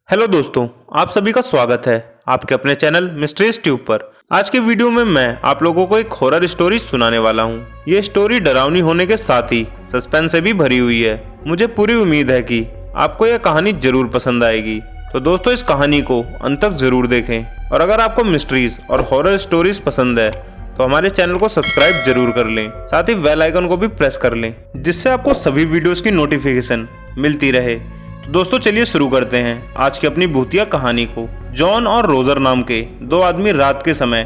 Hello दोस्तों, आप सभी का स्वागत है आपके अपने चैनल मिस्ट्रीज ट्यूब पर। आज के वीडियो में मैं आप लोगों को एक हॉरर स्टोरी सुनाने वाला हूँ। ये स्टोरी डरावनी होने के साथ ही सस्पेंस से भी भरी हुई है। मुझे पूरी उम्मीद है कि आपको यह कहानी जरूर पसंद आएगी। तो दोस्तों, इस कहानी को अंत तक जरूर देखें और अगर आपको मिस्ट्रीज और हॉरर स्टोरीज पसंद है तो हमारे चैनल को सब्सक्राइब जरूर कर लें, साथ ही बेल आइकन को भी प्रेस कर लें जिससे आपको सभी वीडियोस की नोटिफिकेशन मिलती रहे। तो दोस्तों, चलिए शुरू करते हैं आज की अपनी भूतिया कहानी को। जॉन और रोजर नाम के दो आदमी रात के समय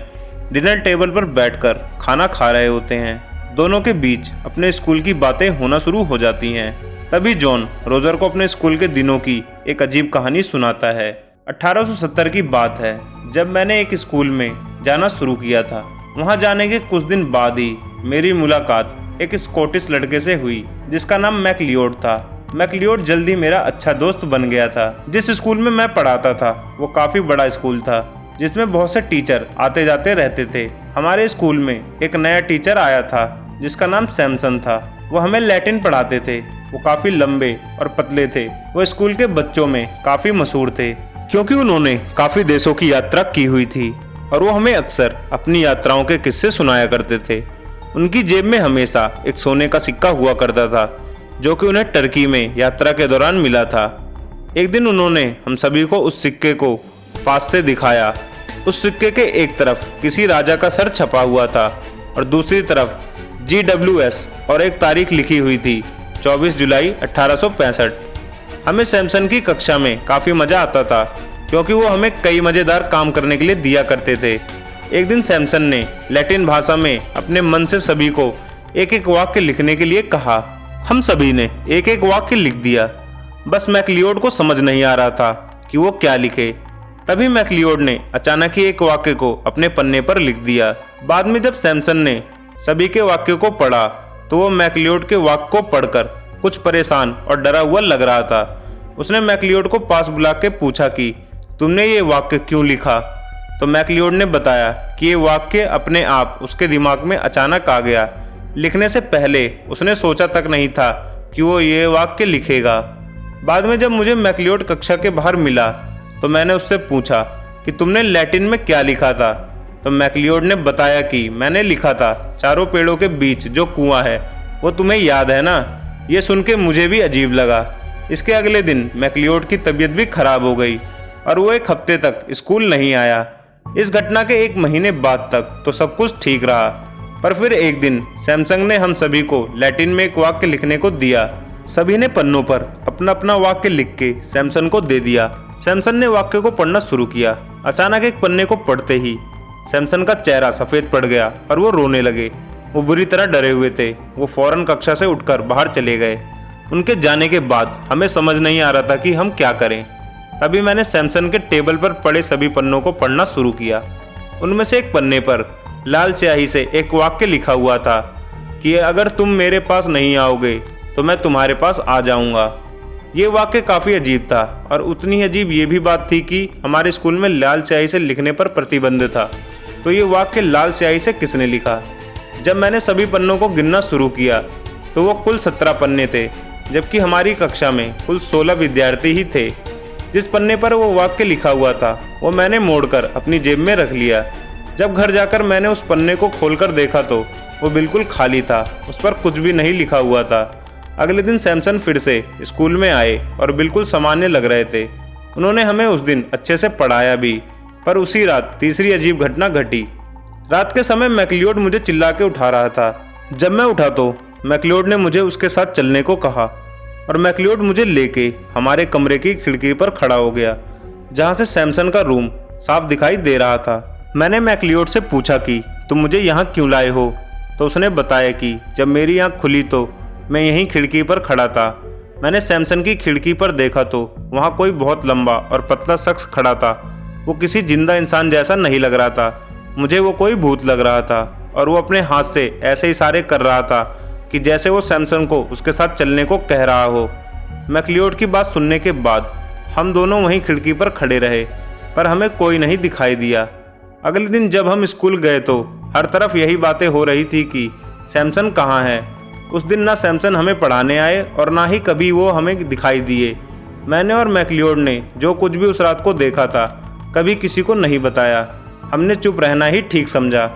डिनर टेबल पर बैठकर खाना खा रहे होते हैं। दोनों के बीच अपने स्कूल की बातें होना शुरू हो जाती हैं। तभी जॉन रोजर को अपने स्कूल के दिनों की एक अजीब कहानी सुनाता है। 1870 की बात है, जब मैंने एक स्कूल में जाना शुरू किया था। वहां जाने के कुछ दिन बाद ही मेरी मुलाकात एक स्कॉटिश लड़के से हुई जिसका नाम मैकलियोड था। मैकलियोड जल्दी मेरा अच्छा दोस्त बन गया था। जिस स्कूल में मैं पढ़ाता था वो काफी बड़ा स्कूल था जिसमें बहुत से टीचर आते जाते रहते थे। हमारे स्कूल में एक नया टीचर आया था जिसका नाम सैमसन था। वो हमें लैटिन पढ़ाते थे। वो काफी लंबे और पतले थे। वो स्कूल के बच्चों में काफी मशहूर थे क्योंकि उन्होंने काफी देशों की यात्रा की हुई थी और वो हमें अक्सर अपनी यात्राओं के किस्से सुनाया करते थे। उनकी जेब में हमेशा एक सोने का सिक्का हुआ करता था जो कि उन्हें टर्की में यात्रा के दौरान मिला था। एक दिन उन्होंने हम सभी को उस सिक्के को पास से दिखाया। उस सिक्के के एक तरफ किसी राजा का सर छपा हुआ था और दूसरी तरफ GWS और एक तारीख लिखी हुई थी, 24 जुलाई 1865। हमें सैमसन की कक्षा में काफ़ी मज़ा आता था क्योंकि वो हमें कई मज़ेदार काम करने के लिए दिया करते थे। एक दिन सैमसन ने लैटिन भाषा में अपने मन से सभी को एक एक वाक्य लिखने के लिए कहा। हम सभी ने एक एक वाक्य लिख दिया। बस मैकलियोड को समझ नहीं आ रहा था कि वो क्या लिखे। तभी मैकलियोड ने अचानक ही एक वाक्य को अपने पन्ने पर लिख दिया। बाद में जब सैमसन ने सभी के वाक्य को पढ़ा तो वो मैकलियोड के वाक्य को पढ़कर कुछ परेशान और डरा हुआ लग रहा था। उसने मैकलियोड को पास बुला के पूछा कि तुमने ये वाक्य क्यों लिखा। तो मैकलियोड ने बताया कि ये वाक्य अपने आप उसके दिमाग में अचानक आ गया। लिखने से पहले उसने सोचा तक नहीं था कि वो ये वाक्य लिखेगा। बाद में जब मुझे मैकलियोड कक्षा के बाहर मिला तो मैंने उससे पूछा कि तुमने लैटिन में क्या लिखा था। तो मैकलियोड ने बताया कि मैंने लिखा था, चारों पेड़ों के बीच जो कुआं है वो तुम्हें याद है ना। ये सुन के मुझे भी अजीब लगा। इसके अगले दिन मैकलियोड की तबीयत भी खराब हो गई और वो एक हफ्ते तक स्कूल नहीं आया। इस घटना के एक महीने बाद तक तो सब कुछ ठीक रहा, पर फिर एक दिन सैमसन ने हम सभी को लैटिन में एक वाक्य लिखने को दिया। सभी ने पन्नों पर अपना अपना वाक्य लिख के सैमसन को दे दिया। सैमसन ने वाक्य को पढ़ना शुरू किया। अचानक एक पन्ने को पढ़ते ही सैमसन का चेहरा सफेद पड़ गया और वो रोने लगे। वो बुरी तरह डरे हुए थे। वो फौरन कक्षा से उठकर बाहर चले गए। उनके जाने के बाद हमें समझ नहीं आ रहा था कि हम क्या करें। तभी मैंने सैमसन के टेबल पर पड़े सभी पन्नों को पढ़ना शुरू किया। उनमें से एक पन्ने पर लाल स्याही से एक वाक्य लिखा हुआ था कि अगर तुम मेरे पास नहीं आओगे तो मैं तुम्हारे पास आ जाऊंगा। ये वाक्य काफ़ी अजीब था और उतनी अजीब ये भी बात थी कि हमारे स्कूल में लाल स्याही से लिखने पर प्रतिबंध था। तो ये वाक्य लाल स्याही से किसने लिखा। जब मैंने सभी पन्नों को गिनना शुरू किया तो वो कुल 17 पन्ने थे, जबकि हमारी कक्षा में कुल 16 विद्यार्थी ही थे। जिस पन्ने पर वो वाक्य लिखा हुआ था वो मैंने मोड़कर अपनी जेब में रख लिया। जब घर जाकर मैंने उस पन्ने को खोलकर देखा तो वो बिल्कुल खाली था। उस पर कुछ भी नहीं लिखा हुआ था। अगले दिन सैमसन फिर से स्कूल में आए और बिल्कुल सामान्य लग रहे थे। उन्होंने हमें उस दिन अच्छे से पढ़ाया भी। पर उसी रात तीसरी अजीब घटना घटी। रात के समय मैकलियोड मुझे चिल्ला के उठा रहा था। जब मैं उठा तो मैकलियोड ने मुझे उसके साथ चलने को कहा और मैकलियोड मुझे लेके हमारे कमरे की खिड़की पर खड़ा हो गया जहाँ से सैमसन का रूम साफ दिखाई दे रहा था। मैंने मैकलियोड से पूछा कि तुम मुझे यहाँ क्यों लाए हो। तो उसने बताया कि जब मेरी आँख खुली तो मैं यहीं खिड़की पर खड़ा था। मैंने सैमसन की खिड़की पर देखा तो वहाँ कोई बहुत लंबा और पतला शख्स खड़ा था। वो किसी जिंदा इंसान जैसा नहीं लग रहा था। मुझे वो कोई भूत लग रहा था और वो अपने हाथ से ऐसे इशारे कर रहा था कि जैसे वो सैमसन को उसके साथ चलने को कह रहा हो। मैकलियोड की बात सुनने के बाद हम दोनों वहीं खिड़की पर खड़े रहे, पर हमें कोई नहीं दिखाई दिया। अगले दिन जब हम स्कूल गए तो हर तरफ यही बातें हो रही थी कि सैमसन कहाँ है। उस दिन ना सैमसन हमें पढ़ाने आए और ना ही कभी वो हमें दिखाई दिए। मैंने और मैकलियोड ने जो कुछ भी उस रात को देखा था कभी किसी को नहीं बताया। हमने चुप रहना ही ठीक समझा।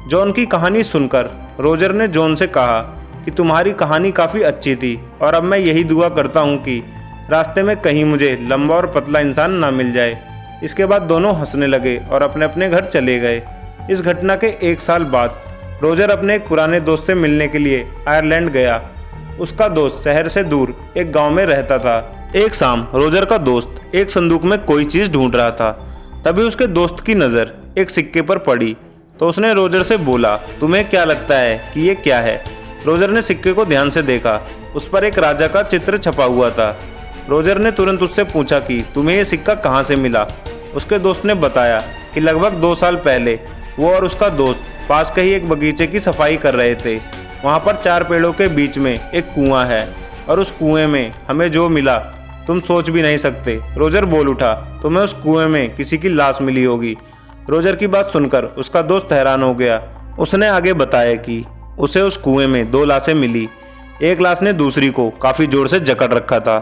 जॉन की कहानी सुनकर रोजर ने जॉन से कहा कि तुम्हारी कहानी काफ़ी अच्छी थी और अब मैं यही दुआ करता हूँ कि रास्ते में कहीं मुझे लंबा और पतला इंसान ना मिल जाए। इसके बाद दोनों हंसने लगे और अपने अपने घर चले गए। इस घटना के 1 साल बाद रोजर अपने एक पुराने दोस्त से मिलने के लिए आयरलैंड गया। उसका दोस्त शहर से दूर एक गांव में रहता था। एक शाम रोजर का दोस्त एक संदूक में कोई चीज़ ढूंढ रहा था। तभी उसके दोस्त की नज़र एक सिक्के पर पड़ी तो उसने रोजर से बोला, तुम्हें क्या लगता है कि ये क्या है? रोजर ने सिक्के को ध्यान से देखा। उस पर एक राजा का चित्र छपा हुआ था। रोजर ने तुरंत उससे पूछा कि तुम्हें ये सिक्का कहाँ से मिला? उसके दोस्त ने बताया कि लगभग 2 साल पहले वो और उसका दोस्त पास के ही एक बगीचे की सफाई कर रहे थे। वहाँ पर 4 पेड़ों के बीच में एक कुआं है और उस कुएं में हमें जो मिला तुम सोच भी नहीं सकते। रोजर बोल उठा, तुम्हें उस कुएं में किसी की लाश मिली होगी। रोजर की बात सुनकर उसका दोस्त हैरान हो गया। उसने आगे बताया कि उसे उस कुएं में 2 लाशें मिली। एक लाश ने दूसरी को काफ़ी जोर से जकड़ रखा था।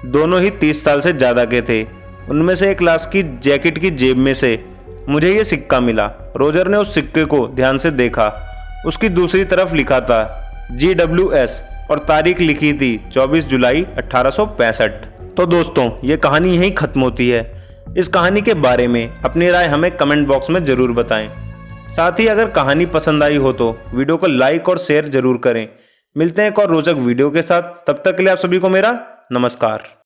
दोनों ही 30 साल से ज़्यादा के थे। उनमें से एक लाश की जैकेट की जेब में से मुझे ये सिक्का मिला। रोजर ने उस सिक्के को ध्यान से देखा। उसकी दूसरी तरफ लिखा था GWS और तारीख लिखी थी 24 जुलाई 1865। तो दोस्तों, ये कहानी यहीं ख़त्म होती है। इस कहानी के बारे में अपनी राय हमें कमेंट बॉक्स में ज़रूर बताएं। साथ ही अगर कहानी पसंद आई हो तो वीडियो को लाइक और शेयर ज़रूर करें। मिलते हैं एक और रोचक वीडियो के साथ। तब तक के लिए आप सभी को मेरा नमस्कार।